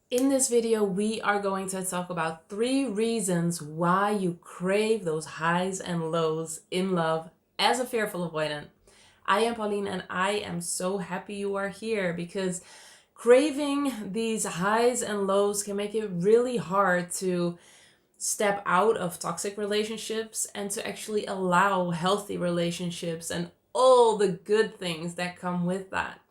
In this video, we are going to talk about 3 reasons why you crave those highs and lows in love as a fearful avoidant. I am Pauline and I am so happy you are here because craving these highs and lows can make it really hard to step out of toxic relationships and to actually allow healthy relationships and all the good things that come with that.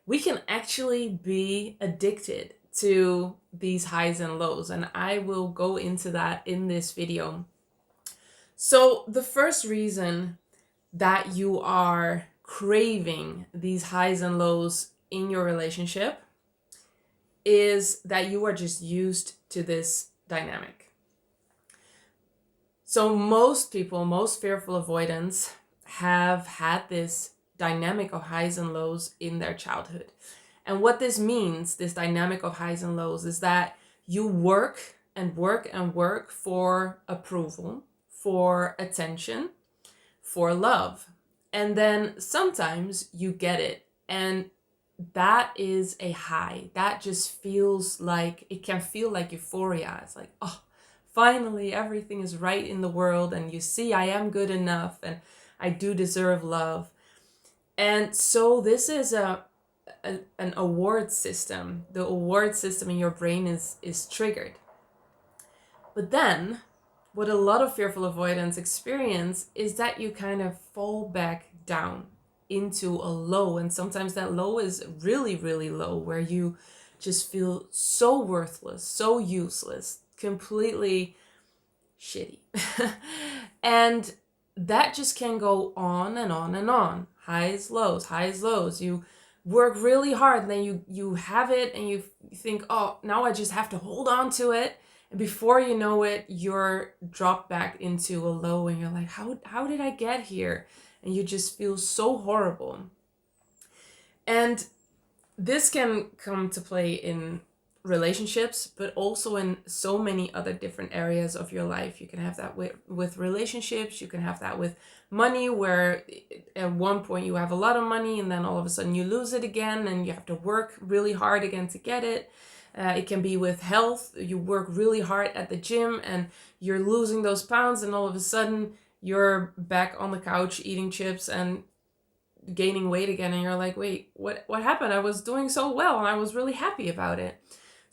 We can actually be addicted to these highs and lows, and I will go into that in this video. So the first reason that you are craving these highs and lows in your relationship is that you are just used to this dynamic. So most people, most fearful avoidants have had this dynamic of highs and lows in their childhood. And what this means, this dynamic of highs and lows, is that you work and work and work for approval, for attention, for love. And then sometimes you get it. And that is a high. That just feels like, it can feel like euphoria. It's like, oh, finally everything is right in the world. And you see, I am good enough and I do deserve love. And so this is an award system. The award system in your brain is triggered. But then what a lot of fearful avoidants experience is that you kind of fall back down into a low, and sometimes that low is really, really low, where you just feel so worthless, so useless, completely shitty. And that just can go on and on and on. Highs, lows, highs, lows. You work really hard, and then you have it and you think, oh, now I just have to hold on to it. And before you know it, you're dropped back into a low and you're like, how did I get here? And you just feel so horrible. And this can come to play in relationships, but also in so many other different areas of your life. You can have that with relationships. You can have that with money, where at one point you have a lot of money and then all of a sudden you lose it again and you have to work really hard again to get it. It can be with health. You work really hard at the gym and you're losing those pounds, and all of a sudden you're back on the couch eating chips and gaining weight again, and you're like, wait, what happened? I was doing so well and I was really happy about it.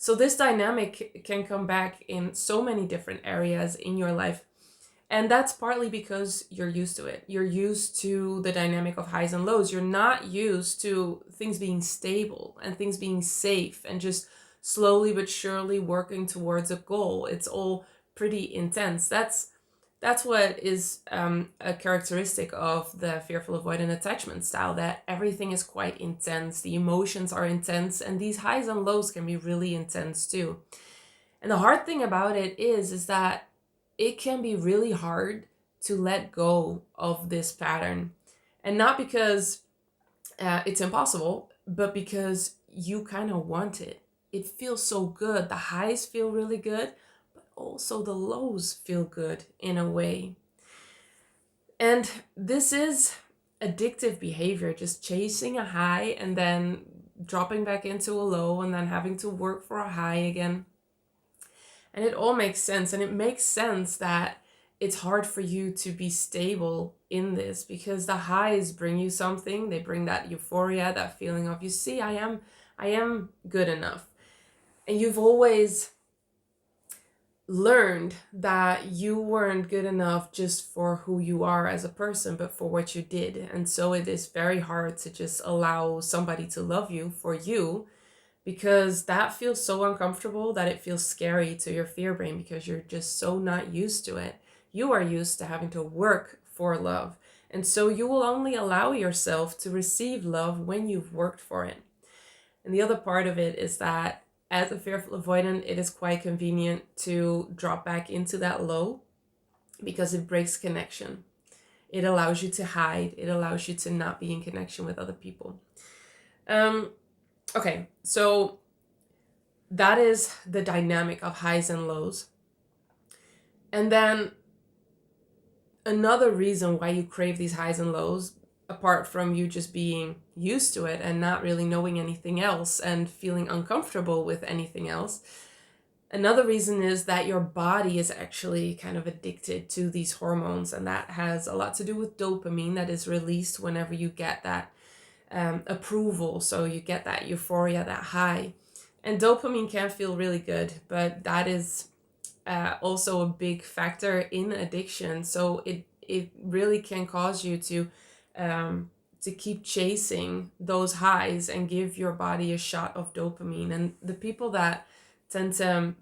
So this dynamic can come back in so many different areas in your life. And that's partly because you're used to it. You're used to the dynamic of highs and lows. You're not used to things being stable and things being safe and just slowly but surely working towards a goal. It's all pretty intense. That's what is a characteristic of the fearful avoidant attachment style, that everything is quite intense. The emotions are intense, and these highs and lows can be really intense too. And the hard thing about it is that it can be really hard to let go of this pattern. And not because it's impossible, but because you kind of want it. It feels so good. The highs feel really good, also the lows feel good in a way. And this is addictive behavior, just chasing a high and then dropping back into a low and then having to work for a high again. And it all makes sense. And it makes sense that it's hard for you to be stable in this, because the highs bring you something. They bring that euphoria, that feeling of, you see, I am good enough. And you've always learned that you weren't good enough just for who you are as a person, but for what you did. And so it is very hard to just allow somebody to love you for you, because that feels so uncomfortable that it feels scary to your fear brain, because you're just so not used to it. You are used to having to work for love. And so you will only allow yourself to receive love when you've worked for it. And the other part of it is that as a fearful avoidant, it is quite convenient to drop back into that low, because it breaks connection. It allows you to hide. It allows you to not be in connection with other people. Okay, so that is the dynamic of highs and lows. And then another reason why you crave these highs and lows apart from you just being used to it and not really knowing anything else and feeling uncomfortable with anything else. Another reason is that your body is actually kind of addicted to these hormones, and that has a lot to do with dopamine that is released whenever you get that approval. So you get that euphoria, that high. And dopamine can feel really good, but that is also a big factor in addiction. So it really can cause you to keep chasing those highs and give your body a shot of dopamine. And the people that tend to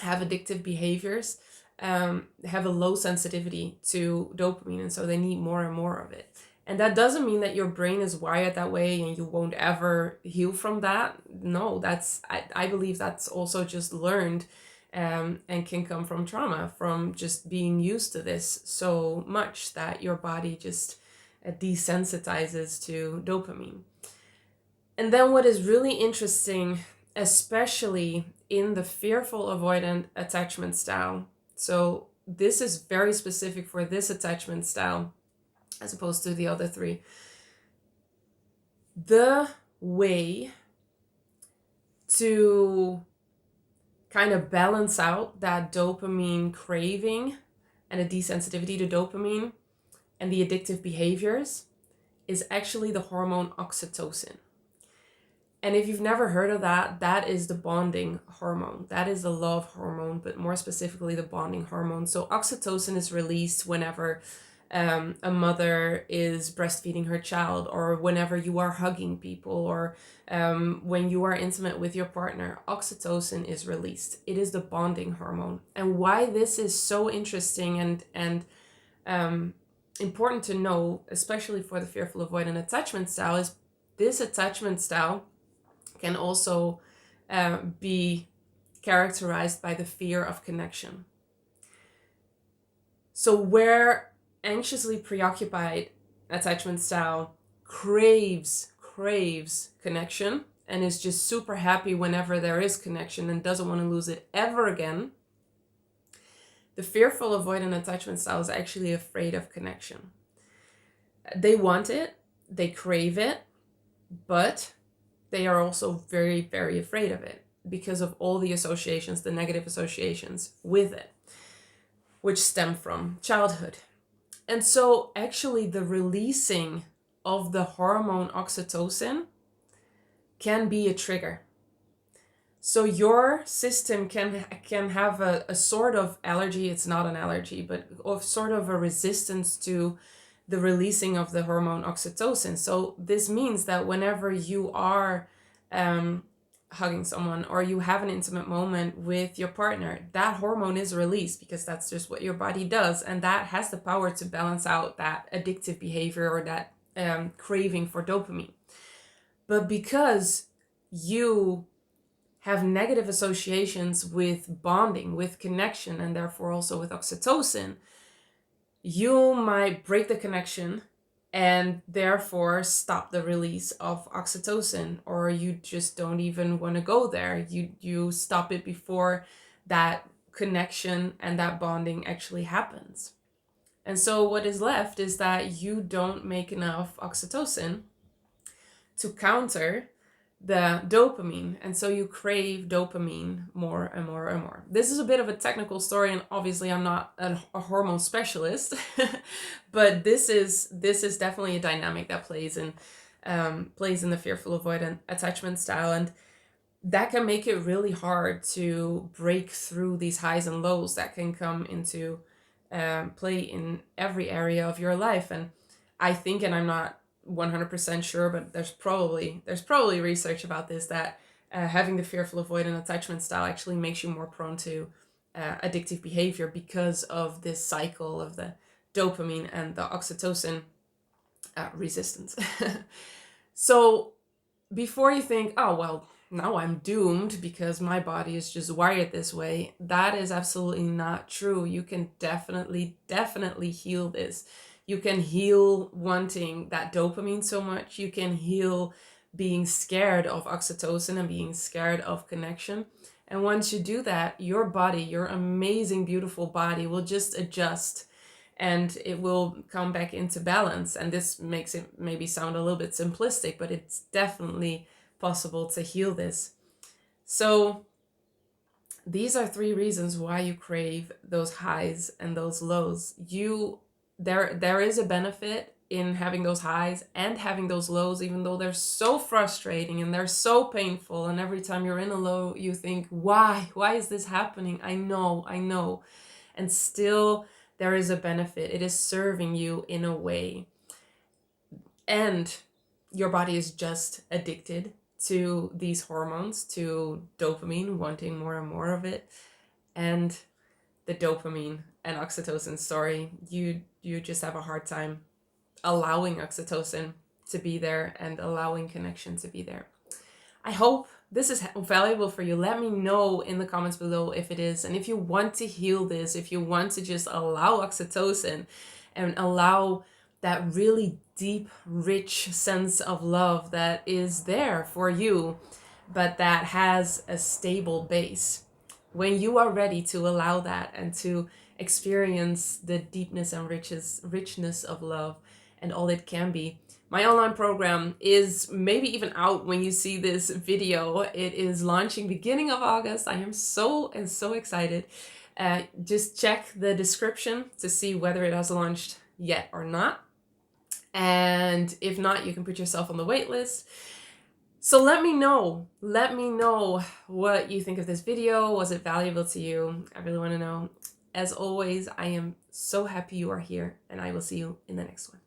have addictive behaviors have a low sensitivity to dopamine, and so they need more and more of it. And that doesn't mean that your brain is wired that way and you won't ever heal from that. No, I believe that's also just learned, and can come from trauma, from just being used to this so much that your body just desensitizes to dopamine. And then what is really interesting, especially in the fearful avoidant attachment style, so this is very specific for this attachment style as opposed to the other three. The way to kind of balance out that dopamine craving and a desensitivity to dopamine and the addictive behaviors is actually the hormone oxytocin. And if you've never heard of that, that is the bonding hormone. That is the love hormone, but more specifically the bonding hormone. So oxytocin is released whenever a mother is breastfeeding her child, or whenever you are hugging people, or when you are intimate with your partner. Oxytocin is released. It is the bonding hormone. And why this is so interesting and important to know, especially for the fearful avoidant attachment style, is this attachment style can also be characterized by the fear of connection. So where anxiously preoccupied attachment style craves connection and is just super happy whenever there is connection and doesn't want to lose it ever again, the fearful avoidant attachment style is actually afraid of connection. They want it, they crave it, but they are also very, very afraid of it because of all the associations, the negative associations with it, which stem from childhood. And so actually the releasing of the hormone oxytocin can be a trigger. So your system can have a sort of allergy. It's not an allergy, but of sort of a resistance to the releasing of the hormone oxytocin. So this means that whenever you are hugging someone or you have an intimate moment with your partner, that hormone is released because that's just what your body does. And that has the power to balance out that addictive behavior or that craving for dopamine. But because you have negative associations with bonding, with connection, and therefore also with oxytocin, you might break the connection and therefore stop the release of oxytocin, or you just don't even want to go there. You stop it before that connection and that bonding actually happens. And so what is left is that you don't make enough oxytocin to counter the dopamine, and so you crave dopamine more and more and more. This is a bit of a technical story, and obviously I'm not a hormone specialist, but this is definitely a dynamic that plays in the fearful avoidant attachment style, and that can make it really hard to break through these highs and lows that can come into play in every area of your life. And I think, and I'm not 100% sure, but there's probably research about this, that having the fearful avoidant attachment style actually makes you more prone to addictive behavior because of this cycle of the dopamine and the oxytocin resistance. So before you think, oh well, now I'm doomed because my body is just wired this way, that is absolutely not true. You can definitely heal this. You can heal wanting that dopamine so much. You can heal being scared of oxytocin and being scared of connection. And once you do that, your body, your amazing, beautiful body, will just adjust and it will come back into balance. And this makes it maybe sound a little bit simplistic, but it's definitely possible to heal this. So these are 3 reasons why you crave those highs and those lows. There is a benefit in having those highs and having those lows, even though they're so frustrating and they're so painful. And every time you're in a low, you think, why is this happening? I know. And still there is a benefit. It is serving you in a way. And your body is just addicted to these hormones, to dopamine, wanting more and more of it. And the dopamine and oxytocin story, you just have a hard time allowing oxytocin to be there and allowing connection to be there. I hope this is valuable for you. Let me know in the comments below if it is. And if you want to heal this, if you want to just allow oxytocin and allow that really deep, rich sense of love that is there for you, but that has a stable base. When you are ready to allow that and to experience the deepness and richness of love and all it can be, my online program is maybe even out when you see this video. It is launching beginning of August. I am so excited. Just check the description to see whether it has launched yet or not. And if not, you can put yourself on the wait list. So let me know what you think of this video. Was it valuable to you? I really want to know. As always, I am so happy you are here, and I will see you in the next one.